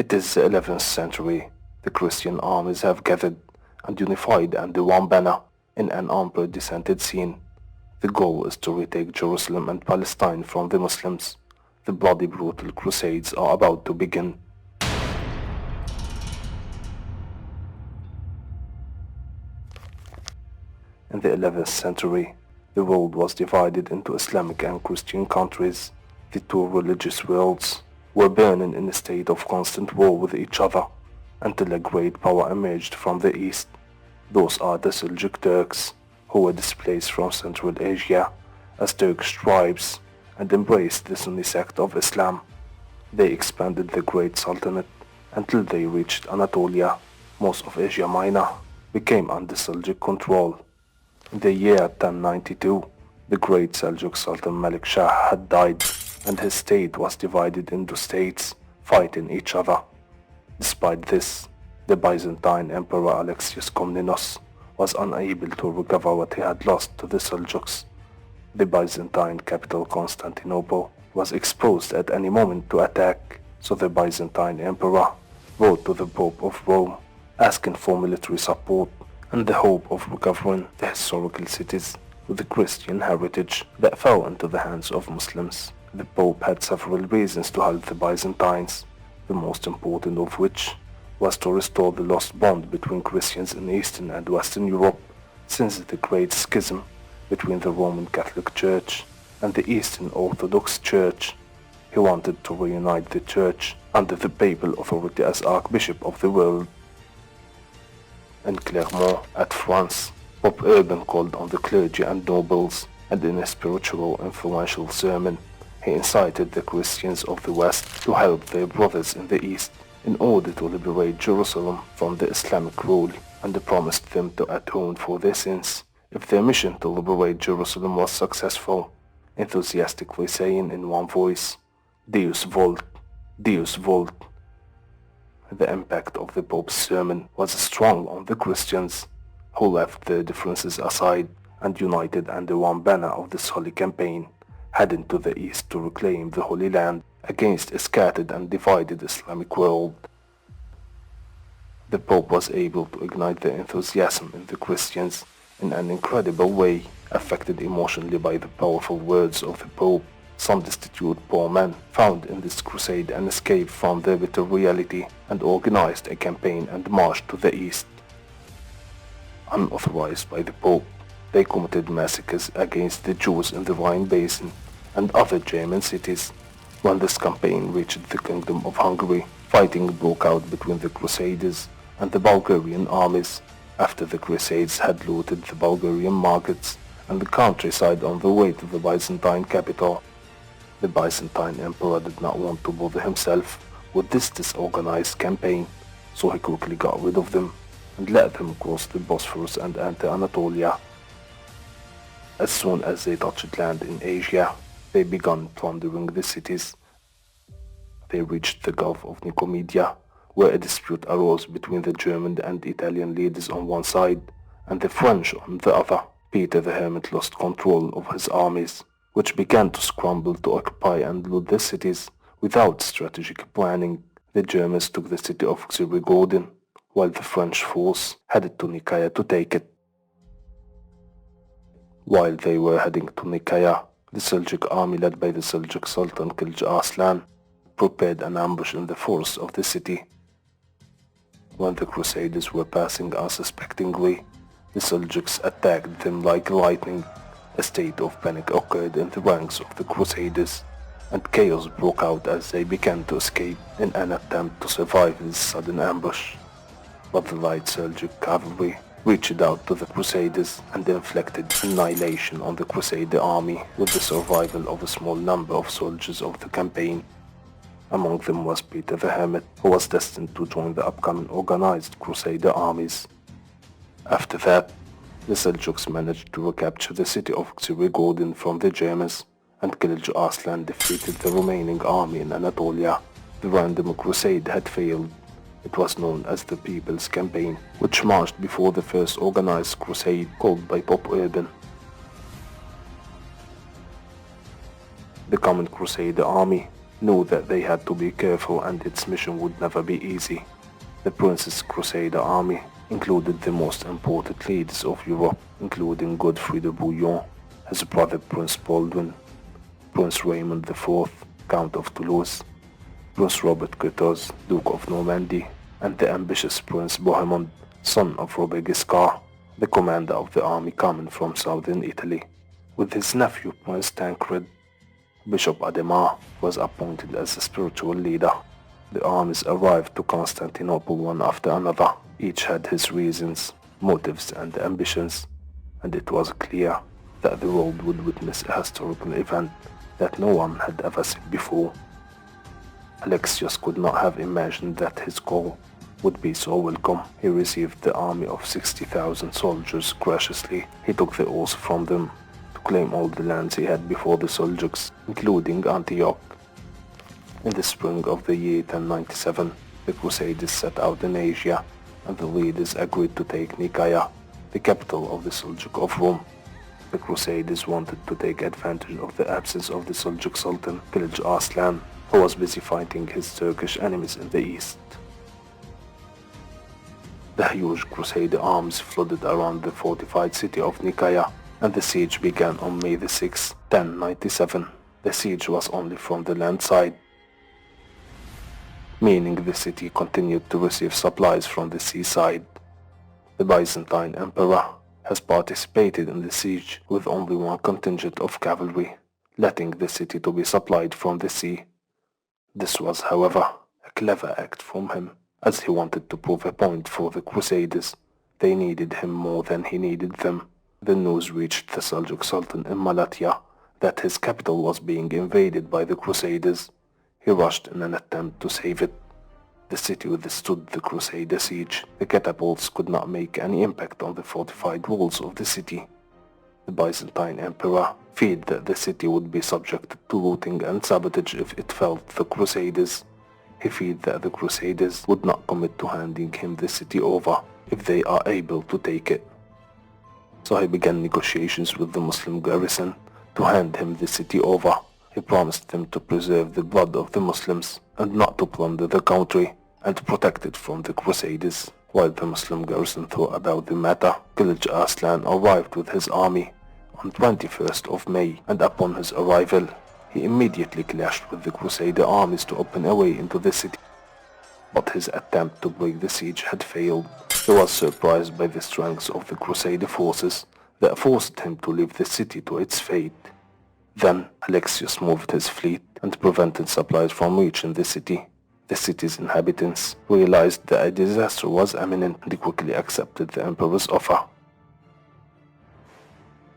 It is the 11th century. The Christian armies have gathered and unified under one banner in an unprecedented scene. The goal is to retake Jerusalem and Palestine from the Muslims. The bloody brutal crusades are about to begin. In the 11th century, the world was divided into Islamic and Christian countries. The two religious worlds were burning in a state of constant war with each other until a great power emerged from the east. Those are the Seljuk Turks, who were displaced from Central Asia as Turkish tribes and embraced the Sunni sect of Islam. They expanded the Great Sultanate until they reached Anatolia. Most of Asia Minor became under Seljuk control. In the year 1092, the great Seljuk Sultan Malik Shah had died, and his state was divided into states fighting each other. Despite this, the Byzantine Emperor Alexius Komnenos was unable to recover what he had lost to the Seljuks. The Byzantine capital Constantinople was exposed at any moment to attack, so the Byzantine Emperor wrote to the Pope of Rome asking for military support and the hope of recovering the historical cities with the Christian heritage that fell into the hands of Muslims. The Pope had several reasons to help the Byzantines, the most important of which was to restore the lost bond between Christians in Eastern and Western Europe since the Great Schism between the Roman Catholic Church and the Eastern Orthodox Church. He wanted to reunite the Church under the papal authority as Archbishop of the world. In Clermont, at France, Pope Urban called on the clergy and nobles, and in a spiritual influential sermon, he incited the Christians of the West to help their brothers in the East in order to liberate Jerusalem from the Islamic rule, and promised them to atone for their sins if their mission to liberate Jerusalem was successful, enthusiastically saying in one voice, Deus vult, Deus vult. The impact of the Pope's sermon was strong on the Christians, who left their differences aside and united under one banner of this holy campaign, heading to the east to reclaim the Holy Land against a scattered and divided Islamic world. The Pope was able to ignite the enthusiasm in the Christians in an incredible way, affected emotionally by the powerful words of the Pope. Some destitute poor men found in this crusade an escape from their bitter reality and organized a campaign and marched to the east. Unauthorized by the Pope, they committed massacres against the Jews in the Rhine Basin and other German cities. When this campaign reached the Kingdom of Hungary, fighting broke out between the Crusaders and the Bulgarian armies. After the Crusades had looted the Bulgarian markets and the countryside on the way to the Byzantine capital, the Byzantine Emperor did not want to bother himself with this disorganized campaign, so he quickly got rid of them and let them cross the Bosphorus and enter Anatolia. As soon as they touched land in Asia, they began plundering the cities. They reached the Gulf of Nicomedia, where a dispute arose between the German and Italian leaders on one side and the French on the other. Peter the Hermit lost control of his armies, which began to scramble to occupy and loot the cities without strategic planning. The Germans took the city of Xerxes, while the French force headed to Nicaea to take it. While they were heading to Nicaea, the Seljuk army led by the Seljuk Sultan Kilij Arslan prepared an ambush in the forest of the city. When the Crusaders were passing unsuspectingly, the Seljuks attacked them like lightning. A state of panic occurred in the ranks of the Crusaders, and chaos broke out as they began to escape in an attempt to survive this sudden ambush. But the light Seljuk cavalry reached out to the Crusaders and inflicted annihilation on the Crusader army with the survival of a small number of soldiers of the campaign. Among them was Peter the Hermit, who was destined to join the upcoming organized Crusader armies. After that, the Seljuks managed to recapture the city of Xerxes from the Germans, and Kilij Arslan defeated the remaining army in Anatolia. The random crusade had failed. It was known as the People's Campaign, which marched before the first organized crusade called by Pope Urban. The common Crusader army knew that they had to be careful and its mission would never be easy. The Prince's Crusader army included the most important leaders of Europe, including Godfrey de Bouillon, his brother Prince Baldwin, Prince Raymond IV, Count of Toulouse, Prince Robert Curthose, Duke of Normandy, and the ambitious Prince Bohemond, son of Robert Guiscard, the commander of the army coming from southern Italy. With his nephew Prince Tancred, Bishop Adhemar was appointed as the spiritual leader. The armies arrived to Constantinople one after another. Each had his reasons, motives and ambitions, and it was clear that the world would witness a historical event that no one had ever seen before. Alexios could not have imagined that his call would be so welcome. He received the army of 60,000 soldiers graciously. He took the oath from them to claim all the lands he had before the Seljuks, including Antioch. In the spring of the year 1097, the Crusades set out in Asia, and the leaders agreed to take Nicaea, the capital of the Seljuk of Rome. The Crusaders wanted to take advantage of the absence of the Seljuk Sultan, Kilij Arslan, who was busy fighting his Turkish enemies in the east. The huge Crusader arms flooded around the fortified city of Nicaea, and the siege began on May 6, 1097. The siege was only from the land side, meaning the city continued to receive supplies from the seaside. The Byzantine Emperor has participated in the siege with only one contingent of cavalry, letting the city to be supplied from the sea. This was, however, a clever act from him, as he wanted to prove a point for the Crusaders. They needed him more than he needed them. The news reached the Seljuk Sultan in Malatya that his capital was being invaded by the Crusaders. He rushed in an attempt to save it. The city withstood the Crusader siege. The catapults could not make any impact on the fortified walls of the city. The Byzantine Emperor feared that the city would be subjected to looting and sabotage if it felt the Crusaders. He feared that the Crusaders would not commit to handing him the city over if they are able to take it. So he began negotiations with the Muslim garrison to hand him the city over. He promised them to preserve the blood of the Muslims and not to plunder the country and to protect it from the Crusaders. While the Muslim garrison thought about the matter, Kilij Arslan arrived with his army on 21st of May, and upon his arrival, he immediately clashed with the Crusader armies to open a way into the city. But his attempt to break the siege had failed. He was surprised by the strength of the Crusader forces that forced him to leave the city to its fate. Then Alexios moved his fleet and prevented supplies from reaching the city. The city's inhabitants realized that a disaster was imminent and quickly accepted the emperor's offer.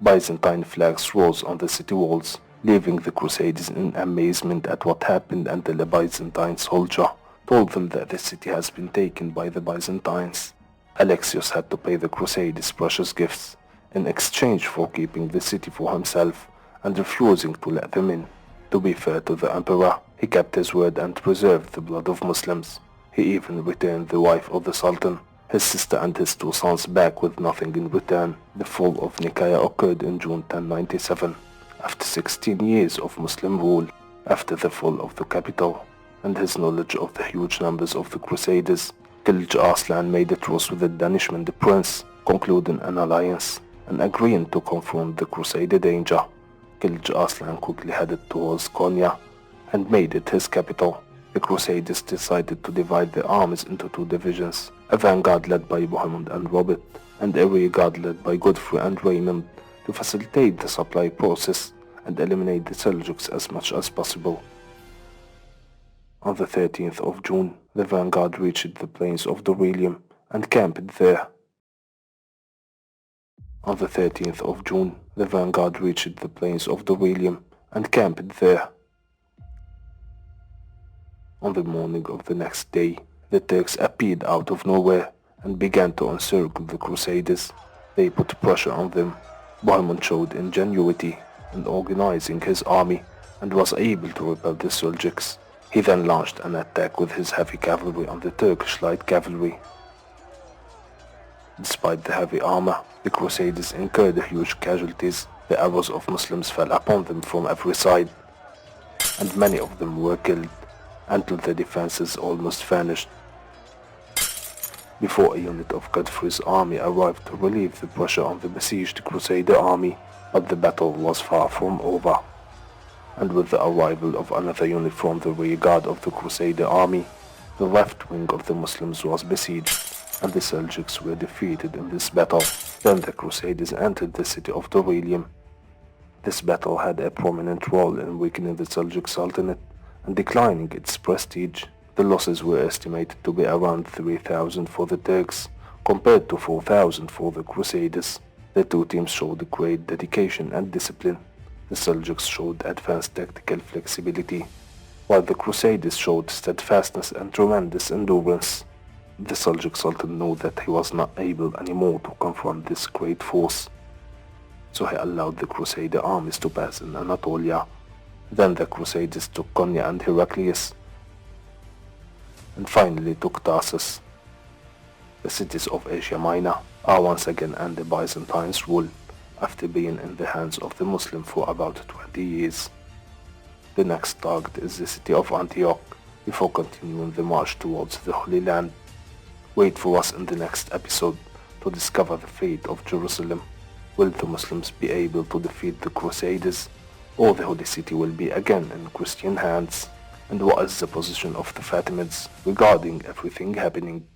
Byzantine flags rose on the city walls, leaving the Crusaders in amazement at what happened until a Byzantine soldier told them that the city has been taken by the Byzantines. Alexios had to pay the Crusaders precious gifts in exchange for keeping the city for himself and refusing to let them in. To be fair to the emperor, he kept his word and preserved the blood of Muslims. He even returned the wife of the Sultan, his sister and his two sons back with nothing in return. The fall of Nicaea occurred in June 1097, after 16 years of Muslim rule. After the fall of the capital and his knowledge of the huge numbers of the Crusaders, Kilij Arslan made a truce with the Danishman the Prince, concluding an alliance and agreeing to confront the Crusader danger. Kilij Arslan quickly headed towards Konya and made it his capital. The Crusaders decided to divide their armies into two divisions, a vanguard led by Bohemond and Robert, and a rearguard led by Godfrey and Raymond, to facilitate the supply process and eliminate the Seljuks as much as possible. On the 13th of June, the vanguard reached the plains of Dorylaeum and camped there. On the 13th of June, the vanguard reached the plains of Dorylaeum and camped there. On the morning of the next day, the Turks appeared out of nowhere and began to encircle the Crusaders. They put pressure on them. Bohemond showed ingenuity in organizing his army and was able to repel the Seljuks. He then launched an attack with his heavy cavalry on the Turkish light cavalry. Despite the heavy armor, the Crusaders incurred huge casualties. The arrows of Muslims fell upon them from every side. and many of them were killed until the defenses almost vanished. Before a unit of Godfrey's army arrived to relieve the pressure on the besieged Crusader army, but the battle was far from over. And with the arrival of another unit from the rear guard of the Crusader army, the left wing of the Muslims was besieged, and the Seljuks were defeated in this battle. Then the Crusaders entered the city of Dorylaeum. This battle had a prominent role in weakening the Seljuk Sultanate and declining its prestige. The losses were estimated to be around 3,000 for the Turks, compared to 4,000 for the Crusaders. The two teams showed great dedication and discipline. The Seljuks showed advanced tactical flexibility, while the Crusaders showed steadfastness and tremendous endurance. The Seljuk Sultan knew that he was not able anymore to confront this great force, so he allowed the Crusader armies to pass in Anatolia. Then the Crusaders took Konya and Heraclius, and finally took Tarsus. The cities of Asia Minor are once again under Byzantine's rule, after being in the hands of the Muslim for about 20 years. The next target is the city of Antioch, before continuing the march towards the Holy Land. Wait for us in the next episode to discover the fate of Jerusalem. Will the Muslims be able to defeat the Crusaders, or the Holy City will be again in Christian hands? And what is the position of the Fatimids regarding everything happening?